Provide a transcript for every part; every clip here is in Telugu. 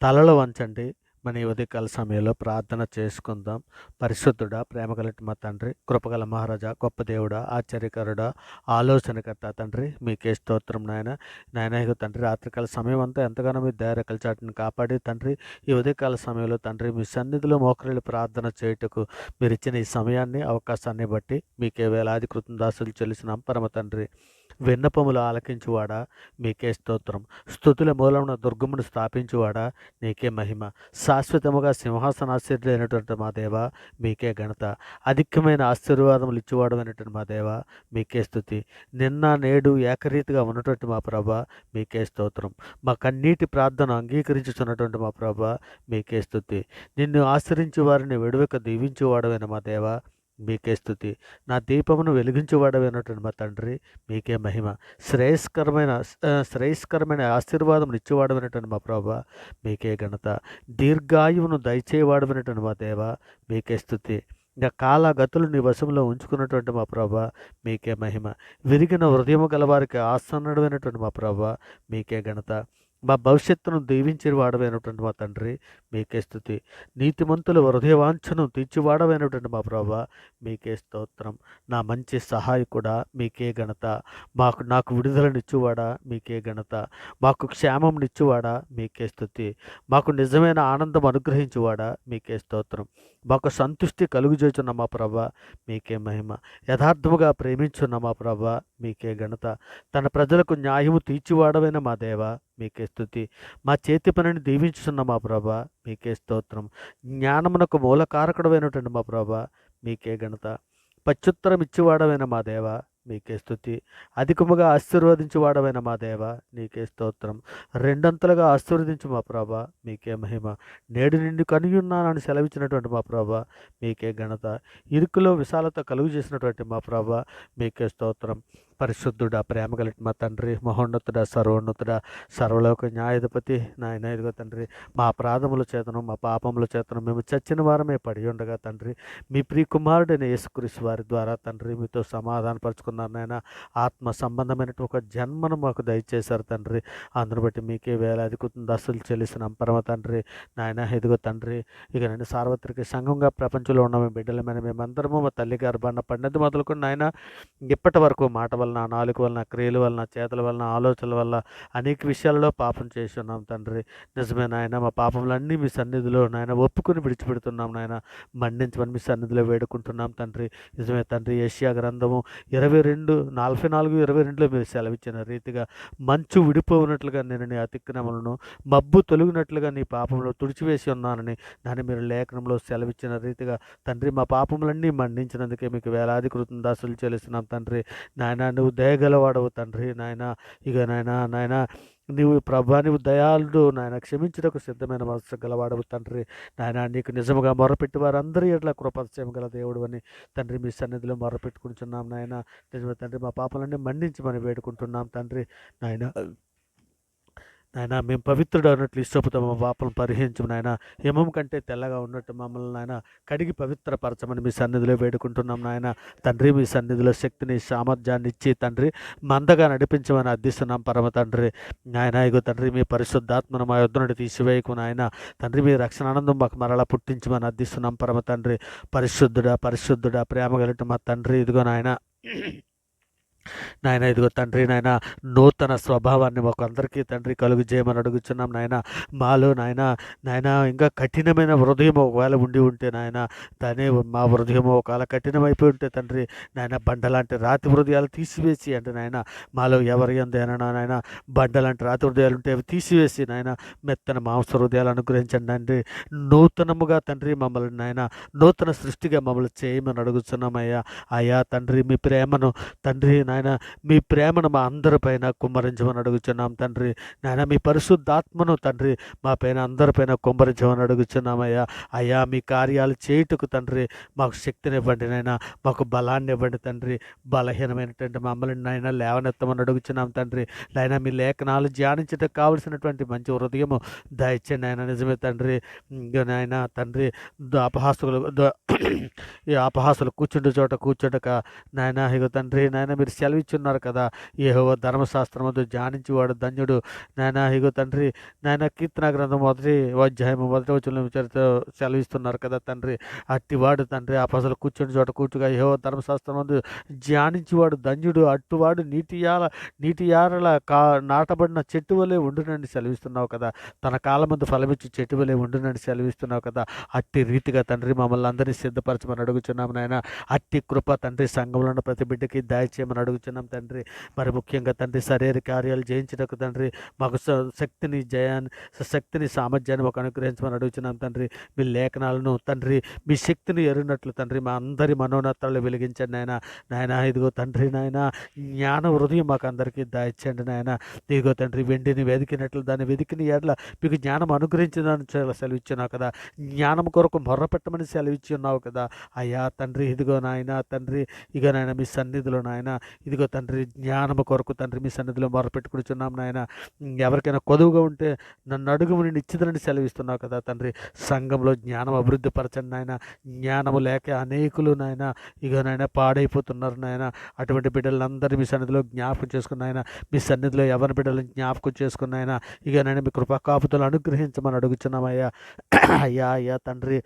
తలలు వంచండి. మన ఈ ఉదయకాల సమయంలో ప్రార్థన చేసుకుందాం. పరిశుద్ధుడా, ప్రేమగలటి మా తండ్రి, కృపగల మహారాజా, గొప్ప దేవుడా, ఆశ్చర్యకరుడా, ఆలోచనకర్త తండ్రి, మీకే స్తోత్రం నాయన. నాయన ఇగో తండ్రి, రాత్రికాల సమయం అంతా ఎంతగానో మీ దయ రెక్కల చాటున కాపాడి తండ్రి, ఈ ఉదయకాల సమయంలో తండ్రి మీ సన్నిధిలో మోకరిల్లి ప్రార్థన చేయుటకు మీరిచ్చిన ఈ సమయాన్ని, అవకాశాన్ని బట్టి మీకే వేలాది కృతజ్ఞతాస్తులు చెల్లిస్తున్నాం పరమ తండ్రి. విన్నపములు ఆలకించువాడా, మీకే స్తోత్రం. స్తుతుల మూలమున దుర్గమును స్థాపించువాడా, నీకే మహిమ. శాశ్వతముగా సింహాసనాశ్చర్యుడైనటువంటి మా దేవ, మీకే ఘనత. అధికమైన ఆశీర్వాదములు ఇచ్చేవాడమైనటువంటి మా దేవ, మీకే స్తుతి. నిన్న నేడు ఏకరీతిగా ఉన్నటువంటి మా ప్రభ, మీకే స్తోత్రం. మా కన్నీటి ప్రార్థన అంగీకరించుతున్నటువంటి మా ప్రభ, మీకే స్తుతి. నిన్ను ఆశ్రయించే వారిని విడువక దీవించేవాడమైన మా దేవ, మీకే స్తుతి. నా దీపమును వెలిగించేవాడమైనటువంటి మా తండ్రి, మీకే మహిమ. శ్రేయస్కరమైన ఆశీర్వాదం ఇచ్చేవాడమైనటువంటి మా ప్రభ, మీకే ఘనత. దీర్ఘాయువును దయచేవాడమైనటువంటి మా దేవ, మీకే స్తుతి. ఇంకా కాలగతులు నీ వశంలో ఉంచుకున్నటువంటి మా ప్రభ, మీకే మహిమ. విరిగిన హృదయము గలవారికి ఆసన్నుడమైనటువంటి మా ప్రభ, మీకే ఘనత. మా భవిష్యత్తును దీవించి వాడమైనటువంటి మా తండ్రి, మీకే స్తుతి. నీతిమంతుల హృదయవాంఛను తీర్చివాడమైనటువంటి మా ప్రభా, మీకే స్తోత్రం. నా మంచి సహాయకుడా, మీకే ఘనత. నాకు విడుదలనిచ్చువాడా, మీకే ఘనత. మాకు క్షేమంనిచ్చువాడా, మీకే స్తుతి. మాకు నిజమైన ఆనందం అనుగ్రహించువాడా, మీకే స్తోత్రం. మాకు సంతుష్టి కలుగుచేచున్న మా ప్రభ, మీకే మహిమ. యథార్థముగా ప్రేమించున్న మా ప్రభ, మీకే ఘనత. తన ప్రజలకు న్యాయము తీర్చివాడవైన మా దేవ, మీకే స్తుతి. మా చేతి పనిని దీవించుతున్న మా ప్రభ, మీకే స్తోత్రం. జ్ఞానమునకు మూలకారకుడమైనటువంటి మా ప్రభ, మీకే ఘనత. పత్యుత్తరం ఇచ్చివాడమైన మా దేవ, మీకే స్తుతి. అధికముగా ఆశీర్వదించువాడమైన మా దేవ, నీకే స్తోత్రం. రెండంతలుగా ఆశీర్వదించు మా ప్రభ, మీకే మహిమ. నేడు నిండి కనియున్నానని సెలవిచ్చినటువంటి మా ప్రభ, మీకే ఘనత. ఇరుకులో విశాలత కలుగు చేసినటువంటి మా ప్రభ, మీకే స్తోత్రం. పరిశుద్ధుడా, ప్రేమగలటి మా తండ్రి, మహోన్నతుడా, సర్వోన్నతుడా, సర్వలోక న్యాయాధిపతి, నాయన ఇదిగో తండ్రి, మా అపరాధముల చేతను మా పాపముల చేతను మేము చచ్చిన వారమే పడి ఉండగా తండ్రి, మీ ప్రియకుమారుడైన యేసుక్రీస్తు వారి ద్వారా తండ్రి మీతో సమాధానపరుచుకున్నారు నాయన. ఆత్మ సంబంధమైనటువంటి ఒక జన్మను మాకు దయచేశారు తండ్రి. అందును బట్టి మీకే వేలాది కృతజ్ఞతలు చెల్లిస్తున్నాం పరమ తండ్రి. నాయన ఇదిగో తండ్రి, ఇక నేను సార్వత్రిక సంఘంగా ప్రపంచంలో ఉన్న మేము బిడ్డలమైన మేమందరము మా తల్లి గర్భాన పడినది మొదలుకొని నాయన ఇప్పటి వరకు మాట వలన, నాలుక వలన, క్రియల వలన, చేతుల వలన, ఆలోచనల వల్ల అనేక విషయాలలో పాపం చేసి ఉన్నాం తండ్రి. నిజమే నాయన, మా పాపములన్నీ మీ సన్నిధిలో నాయన ఒప్పుకొని విడిచిపెడుతున్నాం నాయన. మన్నించమని మీ సన్నిధిలో వేడుకుంటున్నాం తండ్రి. నిజమే తండ్రి, యెషయా గ్రంథము 44:22లో మీరు సెలవిచ్చిన రీతిగా మంచు విడిపోవునట్లుగా నేను నీ అతిక్రమలను, మబ్బు తొలగినట్లుగా నీ పాపంలో తుడిచివేసి ఉన్నానని దాన్ని మీరు లేఖనంలో సెలవిచ్చిన రీతిగా తండ్రి మా పాపములన్నీ మన్నించినందుకే మీకు వేలాది కృతజ్ఞతలు చెల్లిస్తున్నాం తండ్రి. నాయన నువ్వు దయగలవాడవు తండ్రి. నాయన ఇక నాయన నీవు ప్రభా, నీవు దయాళుడు నాయన, క్షమించుటకు సిద్ధమైన మనసు గలవాడవు తండ్రి. నాయన నీకు నిజముగా మొరపెట్టి వారందరి ఎట్లా కృపాతిశయం గల దేవుడు అని తండ్రి మీ సన్నిధిలో మొరపెట్టుకుంటున్నాం నాయన. నిజమే తండ్రి, మా పాపలన్నీ మన్నించమని వేడుకుంటున్నాం తండ్రి. నాయన మేము పవిత్రుడు అన్నట్లు ఇష్టపుతో మా పాపలను పరిహరించు నాయన. హిమం కంటే తెల్లగా ఉన్నట్టు మమ్మల్ని నాయన కడిగి పవిత్రపరచమని మీ సన్నిధిలో వేడుకుంటున్నాం నాయన. తండ్రి మీ సన్నిధిలో శక్తిని, సామర్థ్యాన్ని ఇచ్చి తండ్రి మందగా నడిపించమని అర్థిస్తున్నాం పరమ తండ్రి. నాయన ఇగో తండ్రి, మీ పరిశుద్ధాత్మను మా యొద్ద నుండి తీసివేయకు నాయన. తండ్రి మీ రక్షణ ఆనందం మాకు మరలా పుట్టించమని అర్థిస్తున్నాం పరమ తండ్రి. పరిశుద్ధుడా, ప్రేమ కలిగిన మా తండ్రి, ఇదిగో నాయన ఇదిగో తండ్రి, నూతన స్వభావాన్ని మాకు అందరికీ తండ్రి కలుగు చేయమని అడుగుతున్నాం నాయన. మాలో నాయన ఇంకా కఠినమైన హృదయం ఒకవేళ ఉండి ఉంటే నాయన, దానే మా హృదయం ఒకవేళ కఠినమైపోయి ఉంటే తండ్రి, బండలాంటి రాతి హృదయాలు తీసివేసి అంటే నాయన, మాలో ఎవరి ఎందైనా నాయన బండలాంటి రాతి హృదయాలు ఉంటే అవి తీసివేసి నాయన మెత్తన మాంస హృదయాలు అనుగ్రహించండి తండ్రి. నూతనముగా తండ్రి మమ్మల్ని నాయన నూతన సృష్టిగా మమ్మల్ని చేయమని అడుగుతున్నామయ్యా. అయ్యా తండ్రి, మీ ప్రేమను తండ్రి మీ ప్రేమను మా అందరిపైన కుమ్మరించమని అడుగుచున్నాం తండ్రి. నాయన మీ పరిశుద్ధాత్మను తండ్రి మా పైన అందరిపైన కుమ్మరించమని అడుగుచున్నామయ్యా. అయ్యా మీ కార్యాలు చేయుటకు తండ్రి మాకు శక్తినివ్వండి నాయన, మాకు బలాన్ని ఇవ్వండి తండ్రి. బలహీనమైనటువంటి మమ్మల్ని నాయన లేవనెత్తమని అడుగుచున్నాం తండ్రి. నాయన మీ లేఖనాలు ధ్యానించడానికి కావలసినటువంటి మంచి హృదయము దయచేయండి నాయన. నిజమే తండ్రి, నాయన తండ్రి ఈ అపహాసులు కూర్చుండే చోట కూర్చుండక నాయన ఇగో తండ్రి, నాయన మీరు సెలవిచ్చున్నారు కదా. యెహోవా ధర్మశాస్త్రమందు ధ్యానించువాడు ధన్యుడు. నాయన ఇగో తండ్రి, నాయన కీర్తన గ్రంథం 1 అధ్యాయం 1 వచనంలో సెలవిస్తున్నారు కదా తండ్రి. అట్టివాడు తండ్రి అపసలు కూర్చొని చోట కూర్చుగా యెహోవా ధర్మశాస్త్రమందు ధ్యానించువాడు ధన్యుడు. అట్టువాడు నీటి యారల నాటబడిన చెట్టు వలె ఉండునని సెలవిస్తున్నావు కదా. తన కాలమందు ఫలమిచ్చి చెట్టు వలె ఉండునని సెలవిస్తున్నావు కదా. అట్టి రీతిగా తండ్రి మమ్మల్ని అందరినీ సిద్ధపరచమని అడుగుచున్నాం నాయన. అట్టి కృప తండ్రి సంఘంలో ఉన్న ప్రతి బిడ్డకి దయచేయమని అడుగుచున్నాం తండ్రి. మరి ముఖ్యంగా తండ్రి శరీర కార్యాలు జయించటకు తండ్రి మాకు శక్తిని సామర్థ్యాన్ని మాకు అనుగ్రహించమని అడుగుచున్నాం తండ్రి. మీ లేఖనాలను తండ్రి మీ శక్తిని ఎరిగినట్లు తండ్రి మా అందరి మనోన్నతాలు వెలిగించండి నాయన. నాయన ఇదిగో తండ్రి నాయన జ్ఞాన హృదయం మాకు అందరికీ దయచేయండి నాయన. ఇదిగో తండ్రి వెండిని వెతికినట్లు దాన్ని వెతికిన ఎడల మీకు జ్ఞానం అనుగ్రహించదని సెలవిచ్చున్నావు కదా. జ్ఞానం కొరకు మొర్ర పెట్టమని సెలవిచ్చి ఉన్నావు కదా. అయ్యా తండ్రి ఇదిగో నాయన తండ్రి ఇక నాయన మీ సన్నిధిలో నాయన ఇదిగో తండ్రి జ్ఞానము కొరకు తండ్రి మీ సన్నిధిలో మొర్ర పెట్టుకుంటున్నాం నాయన. ఎవరికైనా కొదువుగా ఉంటే నన్ను అడుగుమని నిశ్చితని సెలవిస్తున్నావు కదా తండ్రి. సంఘంలో జ్ఞానం అభివృద్ధి పరచండి నాయన. జ్ఞానము లేక అనేకులు నాయన ఇక నాయన పాడైపోతున్నారు నాయన. అటువంటి బిడ్డలందరినీ మీ సన్నిధిలో జ్ఞాపకం చేసుకున్న ఆయన, మీ సన్నిధిలో ఎవరి బిడ్డలను జ్ఞాపకం చేసుకున్న ఆయన ఇక నేను మీ కృపా కాపుదలు అనుగ్రహించమని అడుగుచున్నామయ్యా. అయ్యా తండ్రి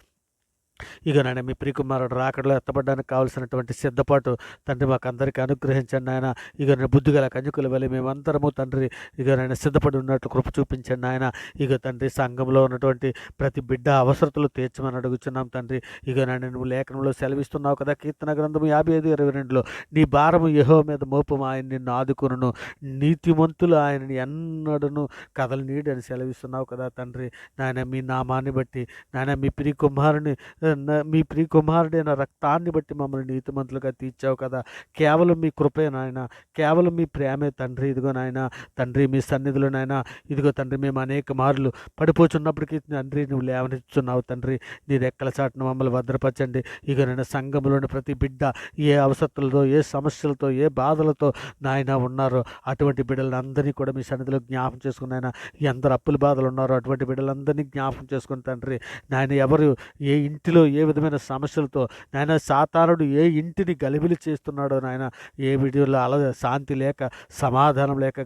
ఇక నాయన మీ ప్రియకుమారుడు రాకడలో ఎత్తబడడానికి కావాల్సినటువంటి సిద్ధపాటు తండ్రి మాకు అందరికీ అనుగ్రహించండి ఆయన. ఇక నేను బుద్ధిగల కన్యకుల వల్ల మేమందరము తండ్రి ఇక నేను సిద్ధపడి ఉన్నట్లు కృప చూపించండి ఆయన. ఇక తండ్రి సంఘంలో ఉన్నటువంటి ప్రతి బిడ్డ అవసరతలు తీర్చమని అడుగుచున్నాం తండ్రి. ఇక నేను నువ్వు లేఖనంలో సెలవిస్తున్నావు కదా, కీర్తన గ్రంథం 55:22 నీ భారము యెహోవా మీద మోపము, ఆయన నిన్ను ఆదుకొనును, నీతిమంతులు ఆయనని ఎన్నడను కదలనీయడని సెలవిస్తున్నావు కదా తండ్రి. నాయన మీ నామాన్ని బట్టి నాయన మీ ప్రియ కుమారుడైన రక్తాన్ని బట్టి మమ్మల్ని నీతిమంతులుగా తీర్చావు కదా. కేవలం మీ కృపే నాయన, కేవలం మీ ప్రేమే తండ్రి. ఇదిగో నాయన తండ్రి మీ సన్నిధిలో నాయన ఇదిగో తండ్రి మేము అనేక మార్లు పడిపోచున్నప్పటికీ తండ్రి నువ్వు లేవనిస్తున్నావు తండ్రి. నీ రెక్కల చాటును మమ్మల్ని భద్రపరచండి. ఇక నేను సంఘంలోని ప్రతి బిడ్డ ఏ అవసరతలతో, ఏ సమస్యలతో, ఏ బాధలతో నాయన ఉన్నారో అటువంటి బిడ్డలందరినీ కూడా మీ సన్నిధిలో జ్ఞాపం చేసుకున్నాయన. ఎందరు అప్పుల బాధలు ఉన్నారో అటువంటి బిడ్డలందరినీ జ్ఞాపం చేసుకుని తండ్రి నాయన ఎవరు ఏ ఇంటిలో ఏ విధమైన సమస్యలతో నాయన సాతానుడు ఏ ఇంటిని గలిబిలి చేస్తున్నాడో నాయన, ఏ వీడియోలో శాంతి లేక సమాధానం లేక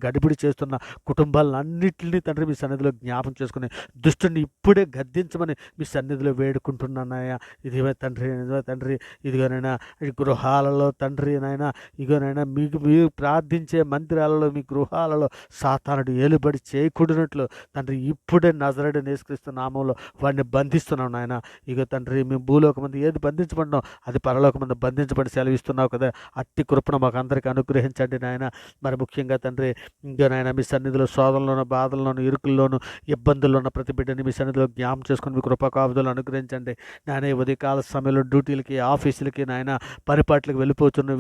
గడిబిడి చేస్తున్న కుటుంబాలన్నింటినీ తండ్రి మీ సన్నిధిలో జ్ఞాపం చేసుకుని దుష్టుని ఇప్పుడే గద్దించమని మీ సన్నిధిలో వేడుకుంటున్నానయ్యా. ఇదిగో తండ్రి ఇదిగోనైనా ఈ గృహాలలో తండ్రి నాయన ఇదిగోనైనా మీకు మీరు ప్రార్థించే మందిరాలలో మీ గృహాలలో సాతానుడు ఏలుబడి చేయకూడనట్లు తండ్రి ఇప్పుడే నజరేయుడైన యేసుక్రీస్తు నామంలో వాడిని బంధిస్తున్నాం నాయన. ఇక తండ్రి మేము భూలోకమందు ఏది బంధించబడినాం అది పరలోకమందు బంధించబడి సెలవిస్తున్నావు కదా. అట్టి కృపను మాకు అందరికీ అనుగ్రహించండి నాయన. మరి ముఖ్యంగా తండ్రి ఇంకా నాయన మీ సన్నిధిలో శోధనలోను, బాధల్లోను, ఇరుకుల్లోను, ఇబ్బందుల్లో ఉన్న ప్రతి బిడ్డని మీ సన్నిధిలో జ్ఞాపం చేసుకుని మీ కృపా కాపుదలు అనుగ్రహించండి నాయన. ఉదయకాల సమయంలో డ్యూటీలకి, ఆఫీసులకి నాయన పనిపాట్లకు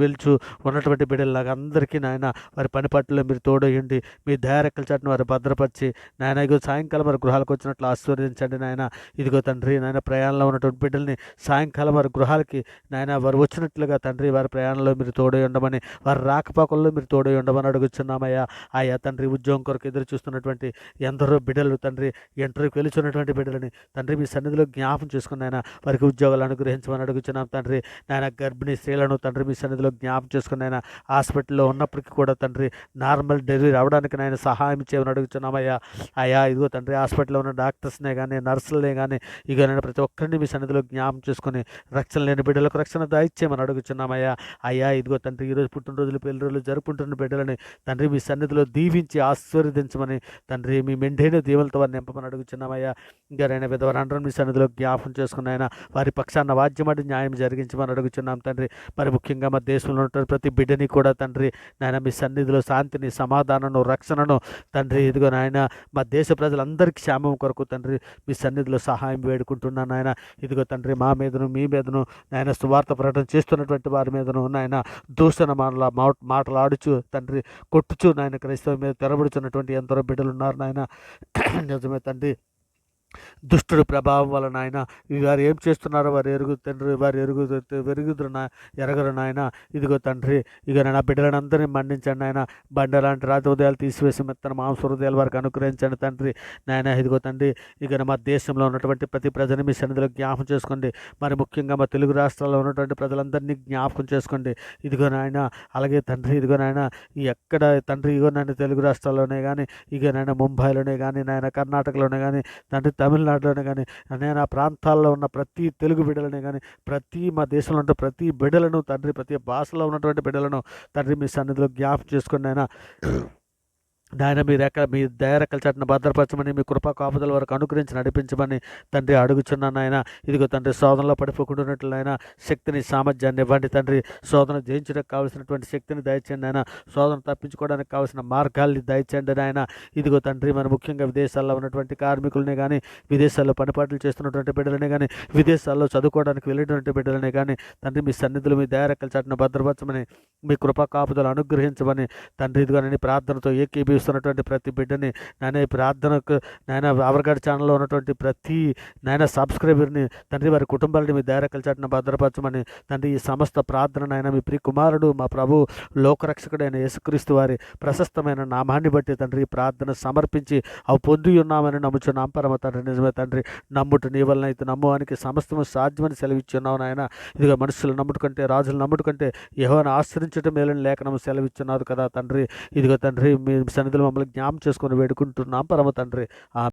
వెళ్చు ఉన్నటువంటి బిడ్డలాగా అందరికీ నాయన వారి పనిపాట్లలో మీరు తోడయ్యండి. మీ దయారెక్కల చాటును వారు భద్రపరిచి నాయన ఇగో సాయంకాలం వారి గృహాలకు వచ్చినట్లు ఆశీర్వదించండి నాయన. ఇదిగో తండ్రి నాయన ప్రయాణంలో ఉన్నటువంటి బిడ్డల్ని సాయంకాలం వారి గృహాలకి నాయన వారు వచ్చినట్లుగా తండ్రి వారి ప్రయాణంలో మీరు తోడై ఉండమని, వారి రాకపోకల్లో మీరు తోడై ఉండమని అడుగుచున్నామయ్యా. ఆయా తండ్రి ఉద్యోగం కొరకు ఎదురు చూస్తున్నటువంటి ఎందరో బిడ్డలు తండ్రి ఇంటర్వ్యూకి వెళుచున్నటువంటి బిడ్డలని తండ్రి మీ సన్నిధిలో జ్ఞాపం చేసుకుని నాయన వారికి ఉద్యోగాలు అనుగ్రహించమని అడుగుచున్నాం తండ్రి. నాయన గర్భిణీ స్త్రీలను తండ్రి మీ సన్నిధిలో జ్ఞాపం చేసుకుని నాయన హాస్పిటల్లో ఉన్నప్పటికీ కూడా తండ్రి నార్మల్ డెలివరీ అవడానికి నాయన సహాయం చేయమని అడుగుచున్నామయ్యా. అయ్యా ఇదిగో తండ్రి హాస్పిటల్లో ఉన్న డాక్టర్స్నే కానీ నర్సులనే కానీ ఇక నేను ప్రతి ఒక్కరిని మీ సన్నిధిలో జ్ఞాపం చేసుకుని రక్షణ లేని బిడ్డలకు రక్షణ దయచేయమని అడుగుచున్నామయ్యా. అయ్యా ఇదిగో తండ్రి ఈరోజు పుట్టినరోజులు, పెళ్లి రోజులు జరుపుకుంటున్న బిడ్డలని తండ్రి మీ సన్నిధిలో దీవించి ఆశీర్వదించమని తండ్రి మీ మెండైన దీవులతో వారిని నింపమని అడుగుచున్నామయ్యా. ఇంకరైనా విధవరందరూ మీ సన్నిధిలో జ్ఞాపం చేసుకున్నాయన వారి పక్షాన వాద్యమాడి న్యాయం జరిగించమని అడుగుచున్నాం తండ్రి. మరి ముఖ్యంగా మా దేశంలో ఉన్న ప్రతి బిడ్డని కూడా తండ్రి నాయన మీ సన్నిధిలో శాంతిని, సమాధానను, రక్షణను తండ్రి ఇదిగో నాయన మా దేశ ప్రజలందరికీ క్షేమం కొరకు తండ్రి మీ సన్నిధిలో సహాయం వేడుకుంటున్నాను నాయన. ఇదిగో తండ్రి మా మీదను, మీ మీదను నాయన సువార్త ప్రకటన చేస్తున్నటువంటి వారి మీదను నాయన దూషణ మాటలాడుచు తండ్రి కొట్టుచు నాయన క్రైస్తవ మీద తెరబడుచున్నటువంటి ఎందరో బిడ్డలు ఉన్నారు నాయన. నిజమే తండ్రి దుష్టుడి ప్రభావం వలన ఆయన వారు ఏం చేస్తున్నారో వారు ఎరుగు తండ్రి, వారు ఎరగరు నాయన. ఇదిగో తండ్రి, ఇక నా బిడ్డలను అందరినీ మండించండి నాయన. బండలాంటి రాతి హృదయాలు తీసివేసి మెత్తన మాంస హృదయాలు వారికి అనుగ్రహించండి తండ్రి నాయన. ఇదిగో తండ్రి, ఇక మా దేశంలో ఉన్నటువంటి ప్రతి ప్రజని మీ సన్నిధిలో జ్ఞాపకం చేసుకోండి. మరి ముఖ్యంగా మా తెలుగు రాష్ట్రాల్లో ఉన్నటువంటి ప్రజలందరినీ జ్ఞాపకం చేసుకోండి. ఇదిగో నాయన, అలాగే తండ్రి, ఇదిగో నాయన, ఎక్కడ తండ్రి, ఇగో నాయన తెలుగు రాష్ట్రాల్లోనే కానీ, ఇక నాయన ముంబైలోనే కానీ, నాయన కర్ణాటకలోనే కానీ, తండ్రి తమిళనాడులోనే కానీ, నేను ఆ ప్రాంతాల్లో ఉన్న ప్రతి తెలుగు బిడ్డలని కానీ, ప్రతి మా దేశంలో ఉన్న ప్రతి బిడ్డలను తండ్రి, ప్రతి భాషలో ఉన్నటువంటి బిడ్డలను తండ్రి మీ సన్నిధిలో జ్ఞాపకం చేసుకోండి ఆయన. నాయన మీ దయరెక్కల చాటున భద్రపరచమని, మీ కృపా కాపుదల వరకు అనుగ్రహించి నడిపించమని తండ్రి అడుగుచున్నాను ఆయన. ఇదిగో తండ్రి, శోధనలో పడిపోకుండా ఆయన శక్తిని, సామర్థ్యాన్ని ఇవ్వండి తండ్రి. శోధన జయించడానికి కావాల్సినటువంటి శక్తిని దయచేయండి ఆయన. శోధన తప్పించుకోవడానికి కావాల్సిన మార్గాల్ని దయచేయండి ఆయన. ఇదిగో తండ్రి, మరి ముఖ్యంగా విదేశాల్లో ఉన్నటువంటి కార్మికులనే కానీ, విదేశాల్లో పనిపాట్లు చేస్తున్నటువంటి బిడ్డలనే కానీ, విదేశాల్లో చదువుకోవడానికి వెళ్ళినటువంటి బిడ్డలనే కానీ తండ్రి మీ సన్నిధులు మీ దయరెక్కల చాటున భద్రపరచమని, మీ కృపా కాపుదలు అనుగ్రహించమని తండ్రి, ఇదిగో నేను ప్రార్థనతో ఏకీభవిస్తున్నటువంటి ప్రతి బిడ్డని నాయన, ఈ ప్రార్థనకు నాయన అవర్గాడ్ ఛానల్లో ఉన్నటువంటి ప్రతి నాయన సబ్స్క్రైబర్ని తండ్రి, వారి కుటుంబాలని మీ దయరెక్కల చాటున భద్రపరచమని తండ్రి, ఈ సమస్త ప్రార్థన నాయన మీ ప్రియ కుమారుడు మా ప్రభు లోకరక్షకుడైన యేసుక్రీస్తు వారి ప్రశస్తమైన నామాన్ని బట్టి తండ్రి ఈ ప్రార్థన సమర్పించి అవి పొంది ఉన్నామని నమ్ముచున్నాం పరమ తండ్రి. నిజమే తండ్రి, నమ్ముట నీ వలన అయితే నమ్మువానికి సమస్తము సాధ్యమని సెలవిచ్చున్నావు నాయన. ఇదిగో మనుషులు నమ్ముట కంటే, రాజులు నమ్ముట కంటే యెహోవాను ఆశ్రయించడం మేలని లేఖనం సెలవిచ్చున్నారు కదా తండ్రి. ఇదిగో తండ్రి, మీ సన్నిధిలో మమ్మల్ని జ్ఞాపం చేసుకొని వేడుకుంటున్నాం పరమ తండ్రి.